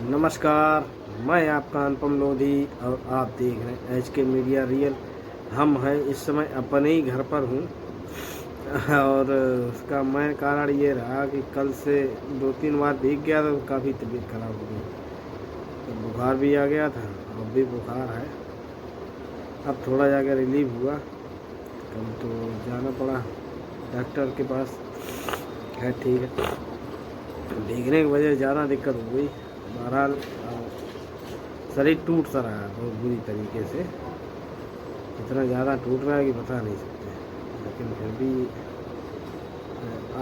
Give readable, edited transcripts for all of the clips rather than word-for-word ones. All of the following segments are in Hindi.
नमस्कार, मैं आपका अनुपम लोधी और आप देख रहे हैं एच के मीडिया रियल। हम हैं इस समय अपने ही घर पर हूँ और उसका मैं कारण ये रहा कि कल से 2-3 बार भीग गया तो काफ़ी तबीयत खराब हो गई। तो बुखार भी आ गया था, अब भी बुखार है। अब थोड़ा जाकर रिलीफ हुआ, कल तो जाना पड़ा डॉक्टर के पास। है ठीक है, भीगने की वजह से ज़्यादा दिक्कत हो गई। बहरहाल शरीर टूट सा रहा है बहुत बुरी तरीके से, इतना ज़्यादा टूट रहा है कि बता नहीं सकते। लेकिन फिर भी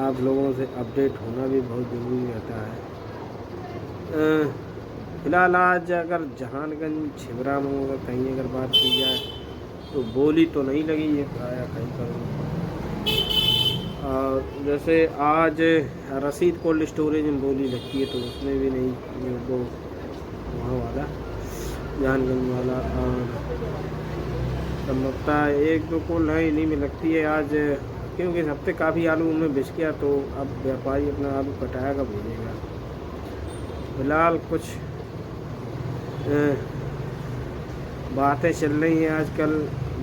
आप लोगों से अपडेट होना भी बहुत ज़रूरी रहता है। फ़िलहाल आज अगर जहानगंज छिबरा में अगर कहीं अगर बात की जाए तो बोली तो नहीं लगी है प्रायः कहीं पर। और जैसे आज रसीद कोल्ड स्टोरेज में बोली लगती है तो उसमें भी नहीं, वो वहाँ वाला जहानगंज वाला। और संभवतः 1-2 कोल्ड है इन्हीं में लगती है आज, क्योंकि इस हफ्ते काफ़ी आलू उनमें बिछ गया तो अब व्यापारी अपना आलू कटाया का भेजेगा। फिलहाल कुछ बातें चल रही हैं आजकल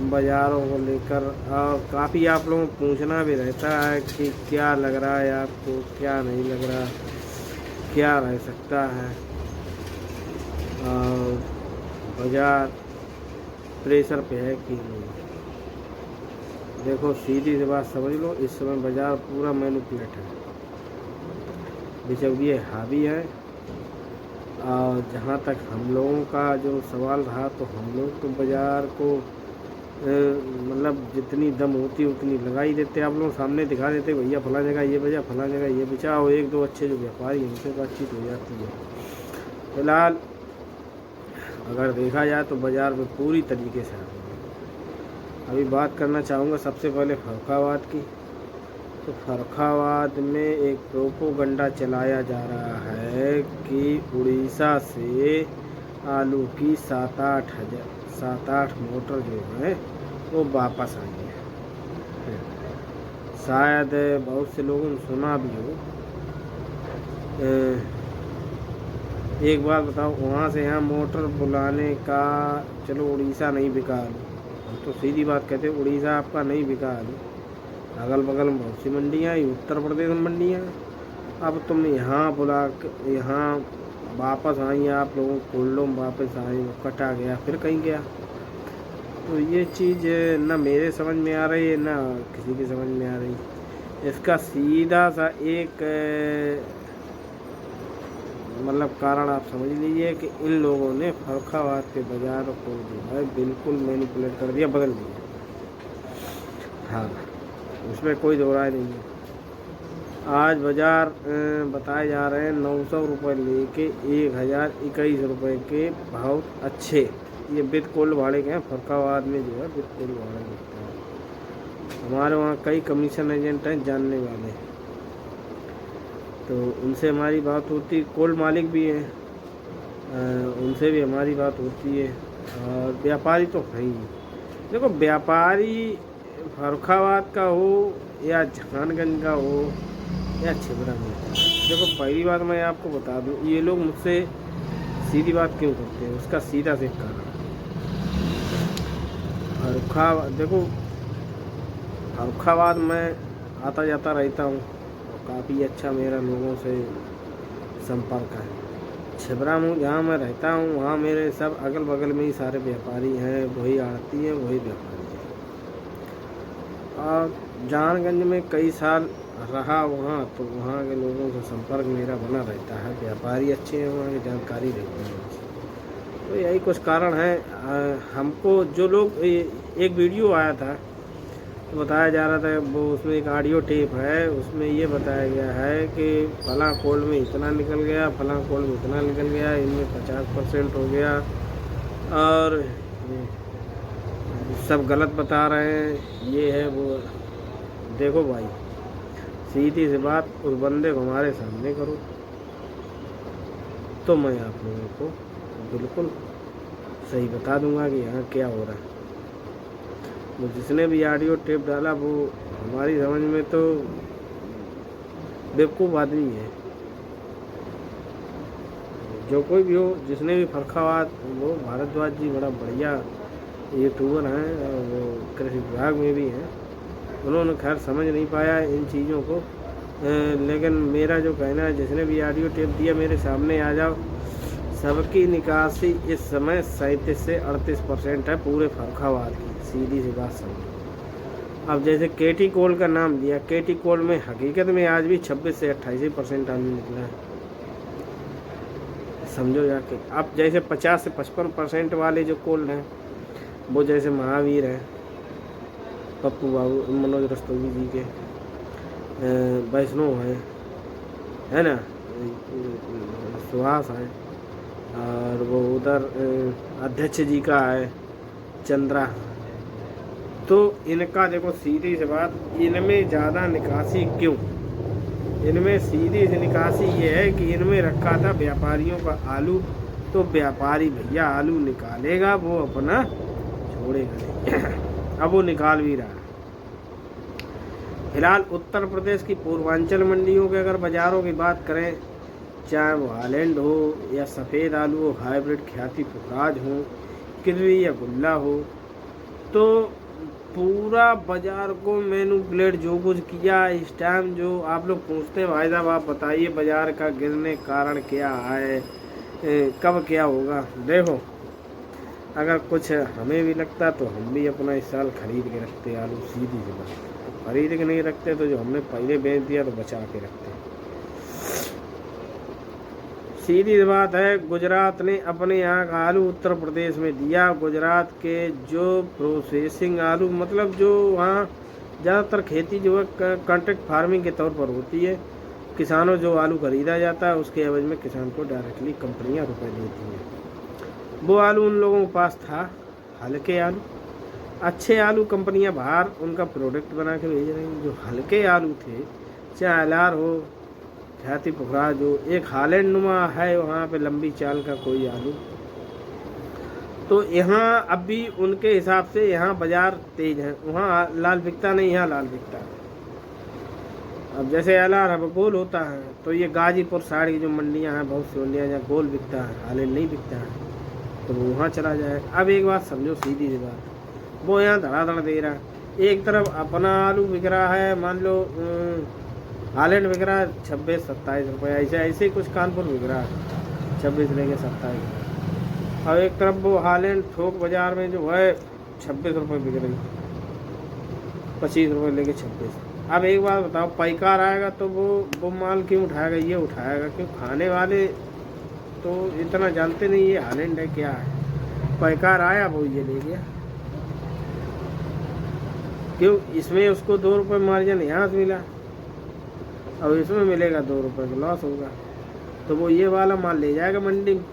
बाज़ारों को लेकर, और काफ़ी आप लोगों को पूछना भी रहता है कि क्या लग रहा है आपको, क्या नहीं लग रहा, क्या रह सकता है। और बाज़ार प्रेशर पे है कि नहीं। देखो सीधी सी बात समझ लो, इस समय बाज़ार पूरा मैनिपुलेट है, बिचौलिए हावी है। और जहाँ तक हम लोगों का जो सवाल रहा तो हम लोग तो बाज़ार को मतलब जितनी दम होती उतनी लगा ही देते। आप लोग सामने दिखा देते भैया फला जगह ये बचा, फला जगह ये बचा, और 1-2 अच्छे जो व्यापारी हैं उनसे बातचीत हो जाती है। फिलहाल अगर देखा जाए तो बाज़ार में पूरी तरीके से अभी बात करना चाहूँगा सबसे पहले फर्रुखाबाद की। तो फर्रुखाबाद में एक प्रोपोगंडा चलाया जा रहा है कि उड़ीसा से आलू की 7-8 मोटर जो है वो वापस आई है। शायद बहुत से लोगों ने सुना भी हो। एक बात बताओ, वहाँ से यहाँ मोटर बुलाने का, चलो उड़ीसा नहीं बिका आलू, हम तो सीधी बात कहते हैं उड़ीसा आपका नहीं बिका आलू, अगल बगल में बहुत सी मंडियाँ हैं, उत्तर प्रदेश में मंडियाँ हैं। अब तुम यहाँ बुला यहाँ वापस आई, आप लोगों को कोल्डों में वापस आई, वो कटा गया फिर कहीं गया। तो ये चीज़ ना मेरे समझ में आ रही है ना किसी की समझ में आ रही। इसका सीधा सा एक मतलब कारण आप समझ लीजिए कि इन लोगों ने फर्रुखाबाद के बाज़ार को जो है बिल्कुल मैनिपुलेट कर दिया, बदल दिया। हाँ, उसमें कोई दो राय नहीं है। आज बाज़ार बताए जा रहे हैं 900 रुपये लेके 1021 रुपये के बहुत अच्छे, ये विद कोल्ड भाड़े के हैं। फर्रुखाबाद में जो है विद कोल्ड भाड़े मिलता है। हमारे वहाँ कई कमीशन एजेंट हैं जानने वाले, तो उनसे हमारी बात होती, कोल्ड मालिक भी हैं, उनसे भी हमारी बात होती है। और व्यापारी तो है ही। देखो व्यापारी फर्रुखाबाद का हो या जहानगंज का हो या छिबरा में, देखो पहली बात मैं आपको बता दूं, ये लोग मुझसे सीधी बात क्यों करते हैं, उसका सीधा से कारण फर्रुखाबाद। देखो फर्रुखाबाद में आता जाता रहता हूँ और काफ़ी अच्छा मेरा लोगों से संपर्क है। छिबरा में जहाँ मैं रहता हूँ वहाँ मेरे सब अगल बगल में ही सारे व्यापारी हैं, वही आड़ती है, वही व्यापारी है। और जहानगंज में कई साल रहा वहाँ, तो वहाँ के लोगों से संपर्क मेरा बना रहता है, व्यापारी अच्छे हैं वहाँ की, जानकारी रहती है। तो यही कुछ कारण है। हमको जो लोग एक वीडियो आया था तो बताया जा रहा था, वो उसमें एक ऑडियो टेप है, उसमें ये बताया गया है कि फलां कोल्ड में इतना निकल गया, फलां कोल्ड में इतना निकल गया, इनमें 50% हो गया, और सब गलत बता रहे हैं, ये है वो। देखो भाई सीधी सी बात, उस बंदे को हमारे सामने करो तो मैं आप लोगों को बिल्कुल सही बता दूंगा कि यहाँ क्या हो रहा है। वो जिसने भी ऑडियो टेप डाला वो हमारी समझ में तो बेवकूफ़ आदमी है। जो कोई भी हो, जिसने भी फर्रुखाबाद, वो भारद्वाज जी बड़ा बढ़िया यूट्यूबर हैं और वो कृषि विभाग में भी हैं। उन्होंने खैर समझ नहीं पाया इन चीज़ों को, लेकिन मेरा जो कहना है, जिसने भी ऑडियो टेप दिया मेरे सामने आ जाओ। सबकी निकासी इस समय 37 से 38% है पूरे फर्रुखाबाद की, सीधी सी बात समझो। अब जैसे केटी कोल का नाम दिया, केटी कोल में हकीकत में आज भी 26 से 28% आलू निकला है, समझो जाके। अब जैसे 50 से 55% वाले जो कोल हैं, वो जैसे महावीर है, पप्पू बाबू, मनोज रस्तोगी जी के, वैष्णव है ना, सुहास है, और वो उधर अध्यक्ष जी का है चंद्रा। तो इनका देखो सीधी सी बात, इनमें ज़्यादा निकासी क्यों? इनमें सीधी सी निकासी ये है कि इनमें रखा था व्यापारियों का आलू, तो व्यापारी भैया आलू निकालेगा, वो अपना छोड़ेगा नहीं। अब वो निकाल भी रहा है। फिलहाल उत्तर प्रदेश की पूर्वांचल मंडियों के अगर बाज़ारों की बात करें, चाहे वो हालैंड हो या सफ़ेद आलू हो, हाइब्रिड ख्याति पुखराज हो, किरवी या गुल्ला हो, तो पूरा बाज़ार को मैनिपुलेट जो कुछ किया इस टाइम। जो आप लोग पूछते हैं भाई साहब आप बताइए बाज़ार का गिरने कारण क्या है, कब क्या होगा। देखो, अगर कुछ हमें भी लगता तो हम भी अपना इस साल खरीद के रखते आलू, सीधी सी बात। खरीद के नहीं रखते तो जो हमने पहले बेच दिया तो बचा के रखते। सीधी बात है। गुजरात ने अपने यहाँ का आलू उत्तर प्रदेश में दिया। गुजरात के जो प्रोसेसिंग आलू, मतलब जो वहाँ ज़्यादातर खेती जो है कॉन्ट्रैक्ट फार्मिंग के तौर पर होती है, किसानों जो आलू खरीदा जाता है उसके एवज में किसान को डायरेक्टली कंपनियाँ रुपए देती हैं। वो आलू उन लोगों के पास था, हल्के आलू, अच्छे आलू कंपनियां बाहर उनका प्रोडक्ट बना के भेज रही हैं। जो हल्के आलू थे, चाहे अलार हो, ख्याति पुखराज हो, एक हालैंड नुमा है वहाँ पे लंबी चाल का कोई आलू, तो यहाँ अब भी उनके हिसाब से यहाँ बाजार तेज है। वहाँ लाल बिकता नहीं, यहाँ लाल बिकता है। अब जैसे अलार अब गोल होता है, तो ये गाजीपुर साइड की जो मंडियाँ हैं, बहुत सी मंडियाँ जहाँ गोल बिकता है, हालैंड नहीं बिकता है, तो वो वहाँ चला जाए। अब एक बात समझो, सीधी सी बात, वो यहाँ धड़ाधड़ दे रहा है। एक तरफ अपना आलू बिक रहा है, मान लो हालैंड बिक रहा है 26-27 रुपये, ऐसे कुछ कानपुर बिक रहा है 26 लेके 27। और एक तरफ वो हालैंड थोक बाजार में जो है 26 रुपये बिक रही, 25 रुपये लेके 26। अब एक बात बताओ, पैकार आएगा तो वो माल क्यों उठाएगा? ये उठाएगा क्यों? खाने वाले तो इतना जानते नहीं ये हालैंड है क्या है। पैकार आया, वो ये ले गया, क्यों? इसमें उसको 2 रुपये मार्जिन यहाँ से मिला, अब इसमें मिलेगा 2 रुपये का लॉस होगा, तो वो ये वाला माल ले जाएगा मंडी में,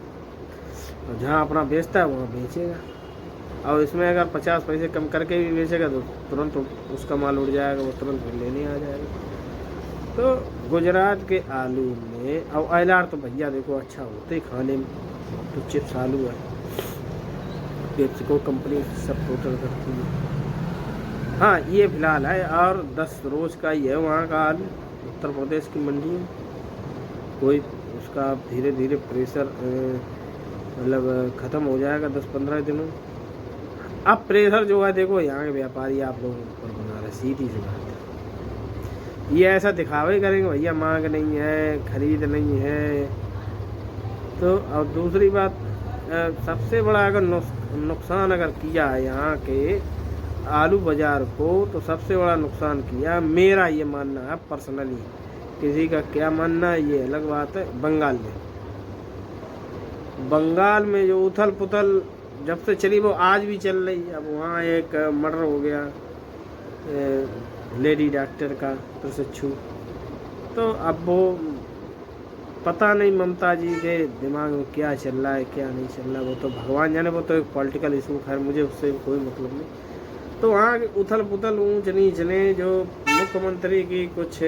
और जहाँ अपना बेचता है वहाँ बेचेगा। और इसमें अगर 50 पैसे कम करके भी बेचेगा तो तुरंत उसका माल उड़ जाएगा, वो तुरंत फिर लेने आ जाएगा। तो गुजरात के आलू में, और अलार तो भैया देखो अच्छा होते खाने में, तो चिप्स आलू है, पेप्सिको कंपनी सब टोटल करती है। हाँ, ये फिलहाल है, और 10 रोज़ का ही है वहाँ का आलू उत्तर प्रदेश की मंडी में। कोई उसका धीरे धीरे प्रेशर मतलब ख़त्म हो जाएगा 10-15 दिनों। अब प्रेशर जो है देखो यहाँ के व्यापारी आप लोगों पर बना रहे, सीधी सी बात है। ये ऐसा दिखावे करेंगे भैया मांग नहीं है, खरीद नहीं है। तो और दूसरी बात, सबसे बड़ा अगर नुकसान अगर किया है यहाँ के आलू बाज़ार को, तो सबसे बड़ा नुकसान किया, मेरा ये मानना है पर्सनली, किसी का क्या मानना है ये अलग बात है। बंगाल में जो उथल पुथल जब से चली वो आज भी चल रही है। अब वहाँ एक मर्डर हो गया लेडी डॉक्टर का प्रशिक्षु, तो अब वो पता नहीं ममता जी के दिमाग में क्या चल रहा है क्या नहीं चल रहा, वो तो भगवान जाने, वो तो एक पॉलिटिकल इशू, खैर मुझे उससे कोई मतलब नहीं। तो वहाँ के उथल पुथल ऊंच नीच ने जो मुख्यमंत्री की कुछ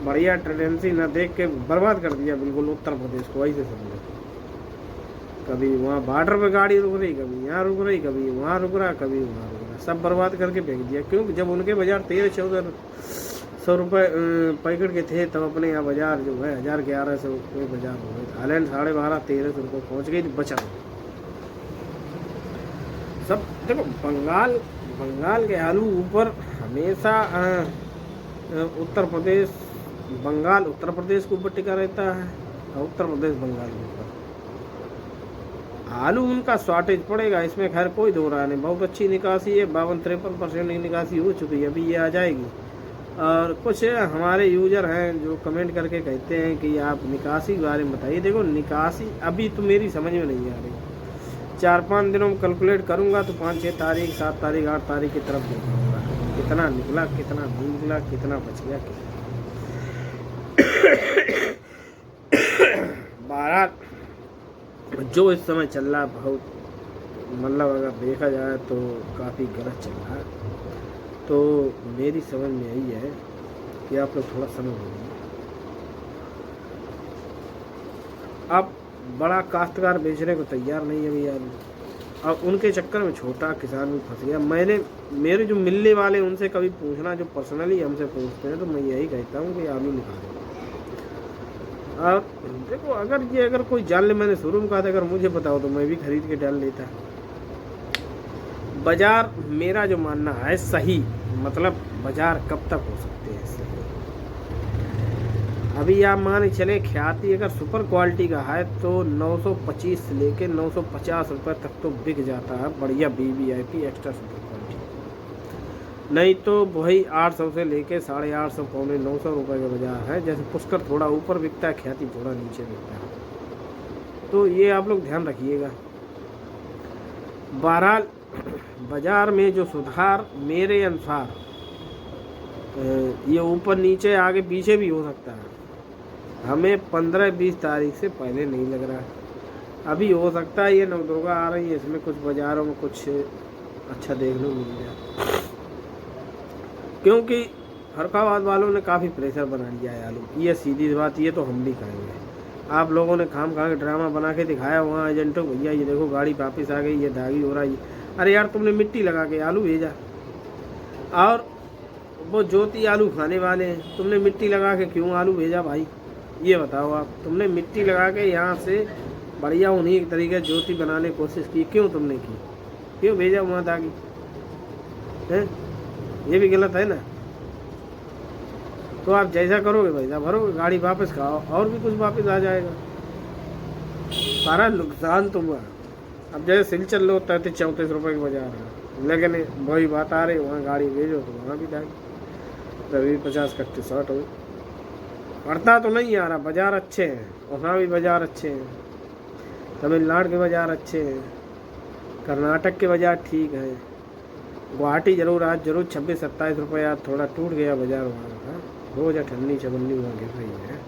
बढ़िया टेंडेंसी न देख के बर्बाद कर दिया बिल्कुल उत्तर प्रदेश को, ऐसे समझो। कभी वहाँ बॉर्डर पे गाड़ी रुक रही, कभी यहाँ रुक रही, कभी वहाँ रुक रहा, कभी वहाँ रुक रहा, सब बर्बाद करके फेंक दिया। क्योंकि जब उनके बाजार 13-14 100 रुपये पैकेट के थे, तब अपने यहाँ बाजार जो है 1100 रुपये बाजार हो गए। थाईलैंड 1250-1300 रुपये पहुँच गई, बचा सब। देखो बंगाल के आलू ऊपर हमेशा उत्तर प्रदेश के ऊपर टिका रहता है, और उत्तर प्रदेश बंगाल के ऊपर। आलू उनका शॉर्टेज पड़ेगा, इसमें खैर कोई दो राय नहीं। बहुत अच्छी निकासी है, 52-53% की निकासी हो चुकी है, अभी ये आ जाएगी। और कुछ हमारे यूजर हैं जो कमेंट करके कहते हैं कि आप निकासी के बारे में बताइए। देखो निकासी अभी तो मेरी समझ में नहीं आ रही, 4-5 दिनों में कैलकुलेट करूँगा तो 5-6 तारीख, 7 तारीख, 8 तारीख की तरफ देखूँगा कितना निकला, कितना नहीं निकला, कितना बच गया। बारह जो इस समय चल रहा है बहुत, मतलब अगर देखा जाए तो काफ़ी गलत चल रहा है। तो मेरी समझ में यही है कि आप लोग थोड़ा समझ लीजिए। अब बड़ा काश्तकार बेचने को तैयार नहीं है भैया, और उनके चक्कर में छोटा किसान भी फंस गया। मेरे जो मिलने वाले उनसे कभी पूछना, जो पर्सनली हमसे पूछते हैं, तो मैं यही कहता हूँ कि आलू निकालो। और देखो अगर कोई जान ले, मैंने शुरू में कहा था अगर मुझे बताओ तो मैं भी खरीद के डाल लेता। बाजार मेरा जो मानना है सही, मतलब बाजार कब तक हो सकते हैं सही। अभी आप मान चले ख्याति अगर सुपर क्वालिटी का है तो 925 से लेके 950 रुपये तक तो बिक जाता है, बढ़िया VVIP एक्स्ट्रा सुपर क्वालिटी। नहीं तो वही 800 से लेके 850 900 रुपये का बाजार है। जैसे पुष्कर थोड़ा ऊपर बिकता है, ख्याति थोड़ा नीचे बिकता है, तो ये आप लोग ध्यान रखिएगा। बहरहाल बाजार में जो सुधार मेरे अनुसार ये ऊपर नीचे आगे पीछे भी हो सकता है, हमें 15-20 तारीख से पहले नहीं लग रहा है। अभी हो सकता है ये नवदुर्गा आ रही है, इसमें कुछ बाज़ारों में कुछ अच्छा देखने को मिल जाए, क्योंकि फर्रुखाबाद वालों ने काफ़ी प्रेशर बना लिया है आलू। ये सीधी बात, ये तो हम भी कहेंगे। आप लोगों ने खाम खा के ड्रामा बना के दिखाया वहाँ एजेंटों को, भैया ये देखो गाड़ी वापस आ गई, ये दागी हो रहा है। अरे यार तुमने मिट्टी लगा के आलू भेजा, और वो ज्योति आलू खाने वाले हैं, तुमने मिट्टी लगा के क्यों आलू भेजा भाई? ये बताओ आप, तुमने मिट्टी लगा के यहाँ से बढ़िया उन्हीं एक तरीके ज्योति बनाने की कोशिश की, क्यों तुमने की? क्यों भेजा वहाँ दागी है? ये भी गलत है ना। तो आप जैसा करोगे वैसा भरोगे, गाड़ी वापस खाओ और भी कुछ वापस आ जाएगा। सारा नुकसान तो हुआ। अब जैसे सिलचर लो 33-34 रुपये की बाजार है, लेकिन वही बात आ रही, वहाँ गाड़ी भेजो तो वहाँ भी दागी, तभी 50-60 हो। पड़ता तो नहीं आ रहा, बाज़ार अच्छे हैं, वहाँ भी बाज़ार अच्छे हैं, तमिलनाडु के बाज़ार अच्छे हैं, कर्नाटक के बाज़ार ठीक है, गुवाहाटी जरूर आज 26-27 रुपये आज थोड़ा टूट गया बाज़ार वहाँ का, रोज़ 58-56 वहाँ गिर रही है।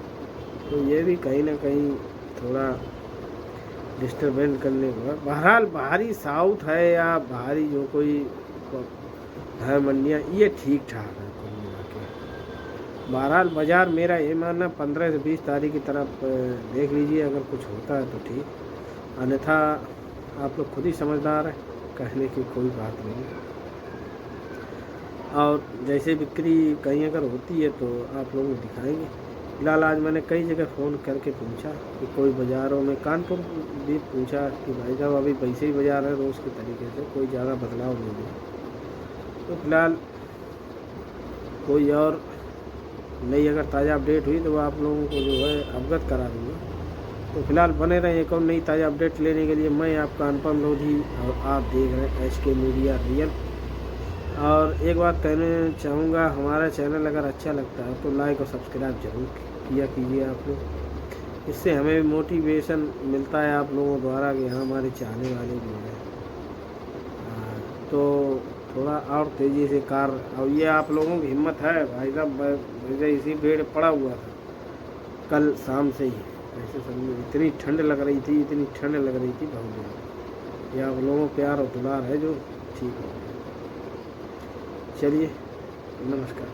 तो ये भी कहीं ना कहीं थोड़ा डिस्टर्बेंस करने को है। बहरहाल बाहरी साउथ है या बाहरी जो कोई है मंडियाँ, ये ठीक ठाक है कुल मिला के। बहरहाल बाज़ार मेरा ये मानना 15 से 20 तारीख की तरफ देख लीजिए, अगर कुछ होता है तो ठीक, अन्यथा आप लोग खुद ही समझदार हैं, कहने की कोई बात नहीं। और जैसे बिक्री कहीं अगर होती है तो आप लोगों को दिखाएंगे। फिलहाल आज मैंने कई जगह फ़ोन करके पूछा कि कोई बाज़ारों में, कानपुर भी पूछा कि भाई साहब अभी वैसे ही बाज़ार है रोज़ के तरीके से, कोई ज़्यादा बदलाव नहीं है। तो फिलहाल कोई और नई अगर ताज़ा अपडेट हुई तो आप लोगों को जो है अवगत करा दूँगा। तो फिलहाल बने रहें एक और नई ताज़ा अपडेट लेने के लिए। मैं आपका अनुपम लोधी और आप देख रहे हैं HK मीडिया रियल। और एक बात कहना चाहूँगा, हमारा चैनल अगर अच्छा लगता है तो लाइक और सब्सक्राइब जरूर किया कीजिए आप लोग, इससे हमें भी मोटिवेशन मिलता है आप लोगों द्वारा कि हाँ हमारे चाहने वाले भी हैं। तो थोड़ा और तेज़ी से कार, और ये आप लोगों की हिम्मत है भाई साहब, मुझे इसी भीड़ पड़ा हुआ था कल शाम से ही, ऐसे समझो इतनी ठंड लग रही थी बहुत ज़्यादा। ये आप लोगों प्यार और दुलार है जो ठीक है। चलिए नमस्कार।